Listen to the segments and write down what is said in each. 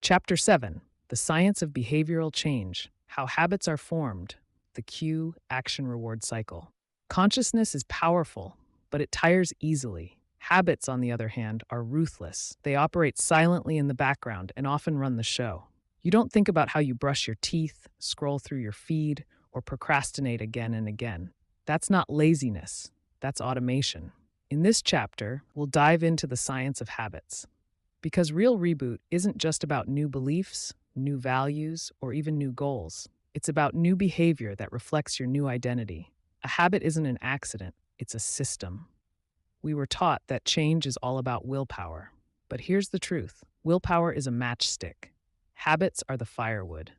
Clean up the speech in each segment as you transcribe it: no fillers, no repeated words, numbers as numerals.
Chapter 7: The Science of Behavioral Change, How Habits Are Formed, the Cue Action Reward Cycle. Consciousness is powerful, but it tires easily. Habits, on the other hand, are ruthless. They operate silently in the background and often run the show. You don't think about how you brush your teeth, scroll through your feed, or procrastinate again and again. That's not laziness, that's automation. In this chapter, we'll dive into the science of habits. Because real reboot isn't just about new beliefs, new values, or even new goals. It's about new behavior that reflects your new identity. A habit isn't an accident, it's a system. We were taught that change is all about willpower. But here's the truth: willpower is a matchstick. Habits are the firewood.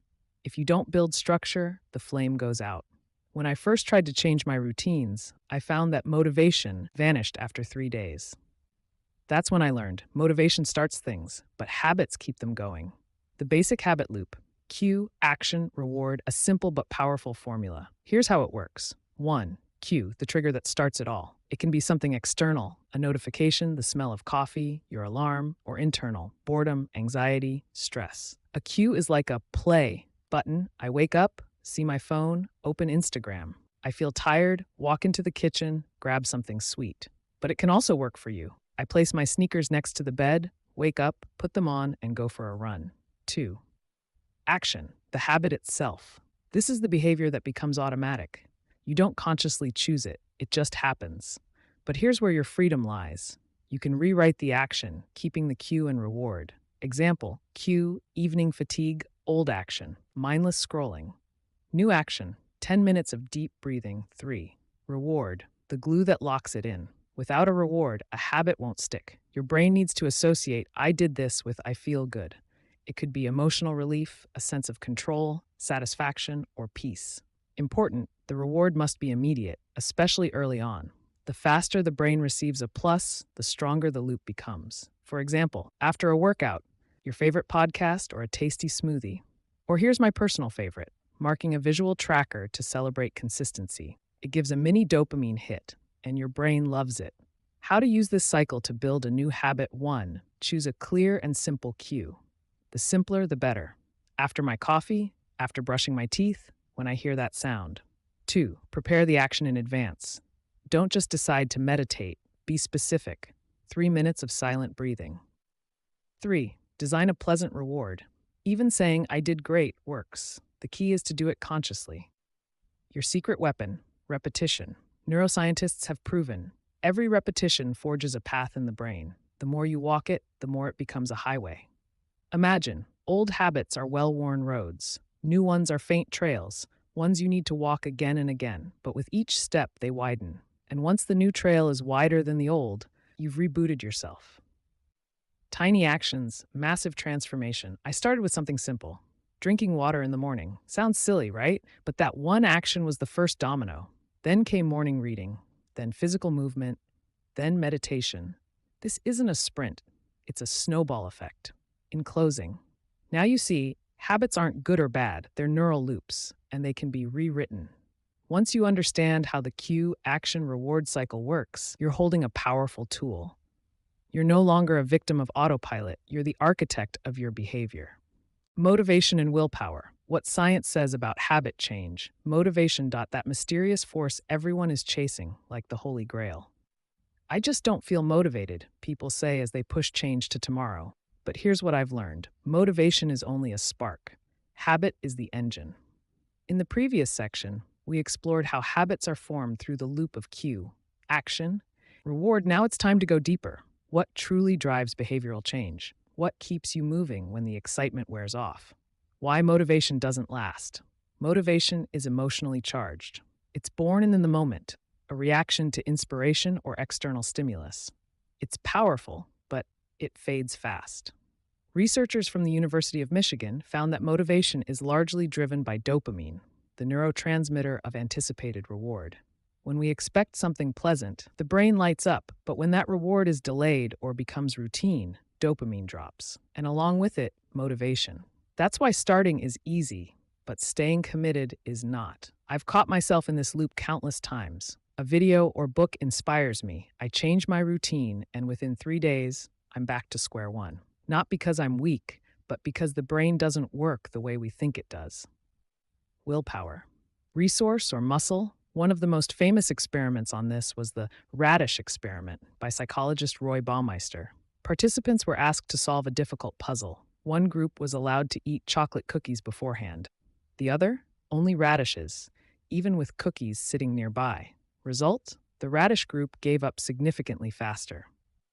If you don't build structure, the flame goes out. When I first tried to change my routines, I found that motivation vanished after 3 days. That's when I learned motivation starts things, but habits keep them going. The basic habit loop: cue, action, reward, a simple but powerful formula. Here's how it works. 1. Cue, the trigger that starts it all. It can be something external, a notification, the smell of coffee, your alarm, or internal, boredom, anxiety, stress. A cue is like a play button. I wake up, see my phone, open Instagram. I feel tired, walk into the kitchen, grab something sweet. But it can also work for you. I place my sneakers next to the bed, wake up, put them on, and go for a run. 2. Action, the habit itself. This is the behavior that becomes automatic. You don't consciously choose it, it just happens. But here's where your freedom lies. You can rewrite the action, keeping the cue and reward. Example: cue, evening fatigue, old action, mindless scrolling. New action, 10 minutes of deep breathing. 3. Reward, the glue that locks it in. Without a reward, a habit won't stick. Your brain needs to associate "I did this" with "I feel good." It could be emotional relief, a sense of control, satisfaction, or peace. Important, the reward must be immediate, especially early on. The faster the brain receives a plus, the stronger the loop becomes. For example, after a workout, your favorite podcast or a tasty smoothie. Or here's my personal favorite: marking a visual tracker to celebrate consistency. It gives a mini dopamine hit, and your brain loves it. How to use this cycle to build a new habit: 1. Choose a clear and simple cue. The simpler, the better. After my coffee, after brushing my teeth, when I hear that sound. 2. Prepare the action in advance. Don't just decide to meditate, be specific. 3 minutes of silent breathing. 3. Design a pleasant reward. Even saying "I did great" works. The key is to do it consciously. Your secret weapon: repetition. Neuroscientists have proven every repetition forges a path in the brain. The more you walk it, the more it becomes a highway. Imagine, old habits are well-worn roads. New ones are faint trails, ones you need to walk again and again. But with each step, they widen. And once the new trail is wider than the old, you've rebooted yourself. Tiny actions, massive transformation. I started with something simple: drinking water in the morning. Sounds silly, right? But that one action was the first domino. Then came morning reading, then physical movement, then meditation. This isn't a sprint, it's a snowball effect. In closing, now you see, habits aren't good or bad, they're neural loops, and they can be rewritten. Once you understand how the cue, action, reward cycle works, you're holding a powerful tool. You're no longer a victim of autopilot, you're the architect of your behavior. Motivation and willpower. What science says about habit change. Motivation. That mysterious force everyone is chasing, like the Holy Grail. I just don't feel motivated, people say as they push change to tomorrow. But here's what I've learned. Motivation is only a spark. Habit is the engine. In the previous section, we explored how habits are formed through the loop of cue, action, reward. Now it's time to go deeper. What truly drives behavioral change? What keeps you moving when the excitement wears off? Why motivation doesn't last? Motivation is emotionally charged. It's born in the moment, a reaction to inspiration or external stimulus. It's powerful, but it fades fast. Researchers from the University of Michigan found that motivation is largely driven by dopamine, the neurotransmitter of anticipated reward. When we expect something pleasant, the brain lights up, but when that reward is delayed or becomes routine, dopamine drops, and along with it, motivation. That's why starting is easy, but staying committed is not. I've caught myself in this loop countless times. A video or book inspires me. I change my routine, and within 3 days, I'm back to square one. Not because I'm weak, but but because the brain doesn't work the way we think it does. Willpower. Resource or muscle? One of the most famous experiments on this was the radish experiment by psychologist Roy Baumeister. Participants were asked to solve a difficult puzzle. One group was allowed to eat chocolate cookies beforehand. The other, only radishes, even with cookies sitting nearby. Result? The radish group gave up significantly faster.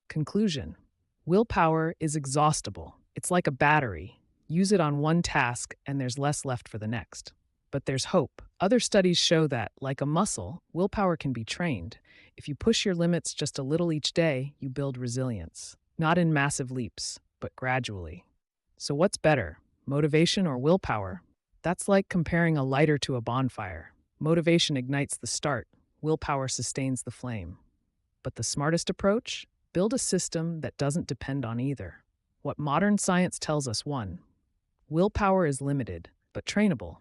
Conclusion. Willpower is exhaustible. It's like a battery. Use it on one task and there's less left for the next. But there's hope. Other studies show that, like a muscle, willpower can be trained. If you push your limits just a little each day, you build resilience. Not in massive leaps, but gradually. So what's better, motivation or willpower? That's like comparing a lighter to a bonfire. Motivation ignites the start. Willpower sustains the flame. But the smartest approach? Build a system that doesn't depend on either. What modern science tells us: 1. Willpower is limited, but trainable.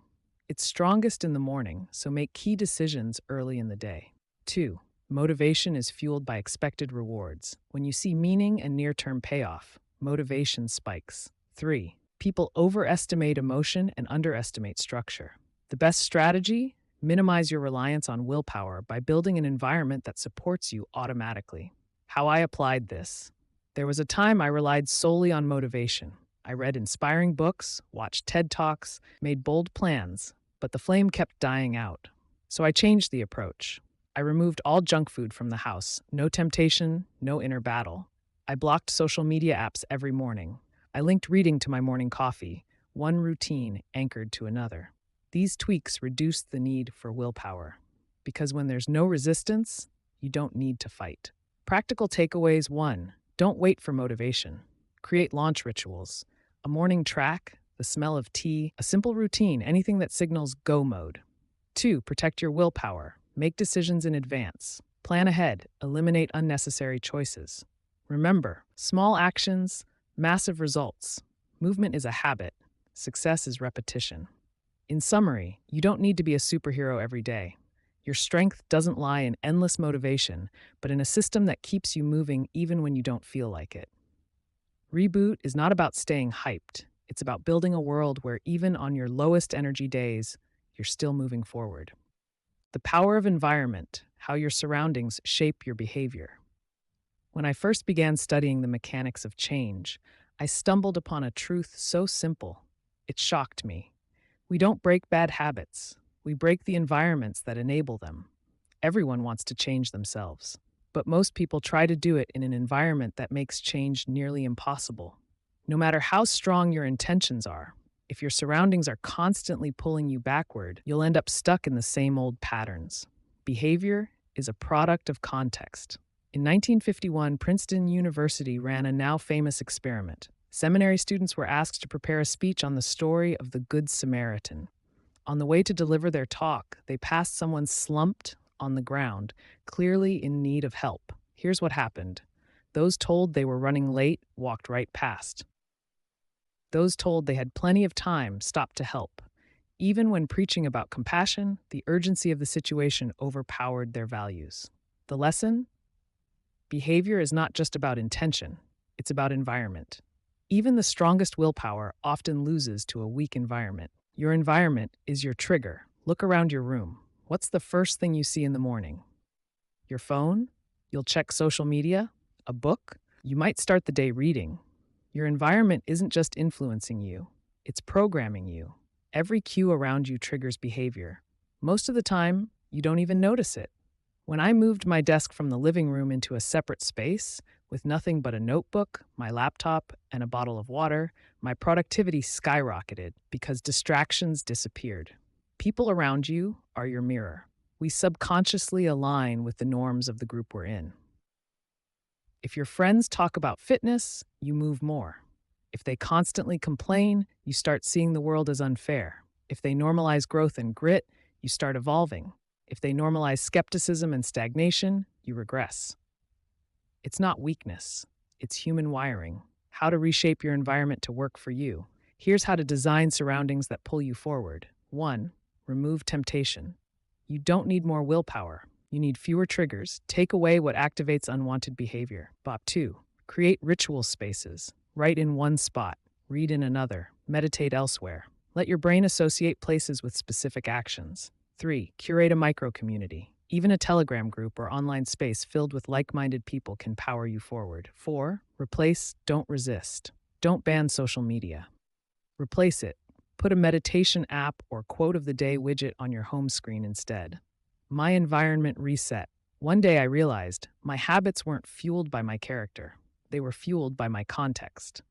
It's strongest in the morning, so make key decisions early in the day. 2. Motivation is fueled by expected rewards. When you see meaning and near-term payoff, motivation spikes. 3. People overestimate emotion and underestimate structure. The best strategy? Minimize your reliance on willpower by building an environment that supports you automatically. How I applied this. There was a time I relied solely on motivation. I read inspiring books, watched TED Talks, made bold plans, but the flame kept dying out. So I changed the approach. I removed all junk food from the house. No temptation, no inner battle. I blocked social media apps every morning. I linked reading to my morning coffee, one routine anchored to another. These tweaks reduced the need for willpower, because when there's no resistance, you don't need to fight. Practical takeaways: 1. Don't wait for motivation. Create launch rituals. A morning track, the smell of tea, a simple routine, anything that signals go mode. 2. Protect your willpower. Make decisions in advance. Plan ahead. Eliminate unnecessary choices. Remember, small actions, massive results. Movement is a habit. Success is repetition. In summary, you don't need to be a superhero every day. Your strength doesn't lie in endless motivation, but in a system that keeps you moving even when you don't feel like it. Reboot is not about staying hyped. It's about building a world where even on your lowest energy days, you're still moving forward. The power of environment, how your surroundings shape your behavior. When I first began studying the mechanics of change, I stumbled upon a truth so simple. It shocked me. We don't break bad habits. We break the environments that enable them. Everyone wants to change themselves, but most people try to do it in an environment that makes change nearly impossible. No matter how strong your intentions are, if your surroundings are constantly pulling you backward, you'll end up stuck in the same old patterns. Behavior is a product of context. In 1951, Princeton University ran a now famous experiment. Seminary students were asked to prepare a speech on the story of the Good Samaritan. On the way to deliver their talk, they passed someone slumped on the ground, clearly in need of help. Here's what happened. Those told they were running late walked right past. Those told they had plenty of time stopped to help. Even when preaching about compassion, the urgency of the situation overpowered their values. The lesson? Behavior is not just about intention, it's about environment. Even the strongest willpower often loses to a weak environment. Your environment is your trigger. Look around your room. What's the first thing you see in the morning? Your phone? You'll check social media? A book? You might start the day reading. Your environment isn't just influencing you, it's programming you. Every cue around you triggers behavior. Most of the time, you don't even notice it. When I moved my desk from the living room into a separate space, with nothing but a notebook, my laptop, and a bottle of water, my productivity skyrocketed because distractions disappeared. People around you are your mirror. We subconsciously align with the norms of the group we're in. If your friends talk about fitness, you move more. If they constantly complain, you start seeing the world as unfair. If they normalize growth and grit, you start evolving. If they normalize skepticism and stagnation, you regress. It's not weakness, it's human wiring. How to reshape your environment to work for you. Here's how to design surroundings that pull you forward. 1. Remove temptation. You don't need more willpower. You need fewer triggers. Take away what activates unwanted behavior. 2. Create ritual spaces. Right in one spot. Read in another. Meditate elsewhere. Let your brain associate places with specific actions. 3. Curate a micro-community. Even a Telegram group or online space filled with like-minded people can power you forward. 4. Replace, don't resist. Don't ban social media. Replace it. Put a meditation app or quote of the day widget on your home screen instead. My environment reset. One day I realized my habits weren't fueled by my character. They were fueled by my context.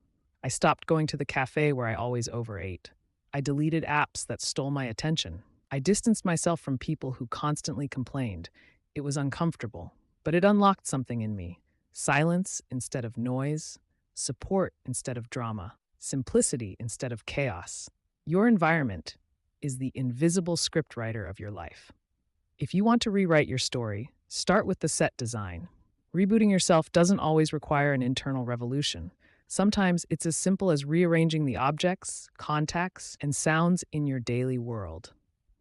I stopped going to the cafe where I always overate. I deleted apps that stole my attention. I distanced myself from people who constantly complained. It was uncomfortable, but it unlocked something in me. Silence instead of noise, support instead of drama, simplicity instead of chaos. Your environment is the invisible scriptwriter of your life. If you want to rewrite your story, start with the set design. Rebooting yourself doesn't always require an internal revolution. Sometimes it's as simple as rearranging the objects, contacts, and sounds in your daily world.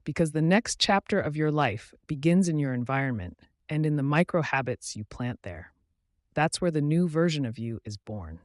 Because the next chapter of your life begins in your environment and in the micro habits you plant there. That's where the new version of you is born.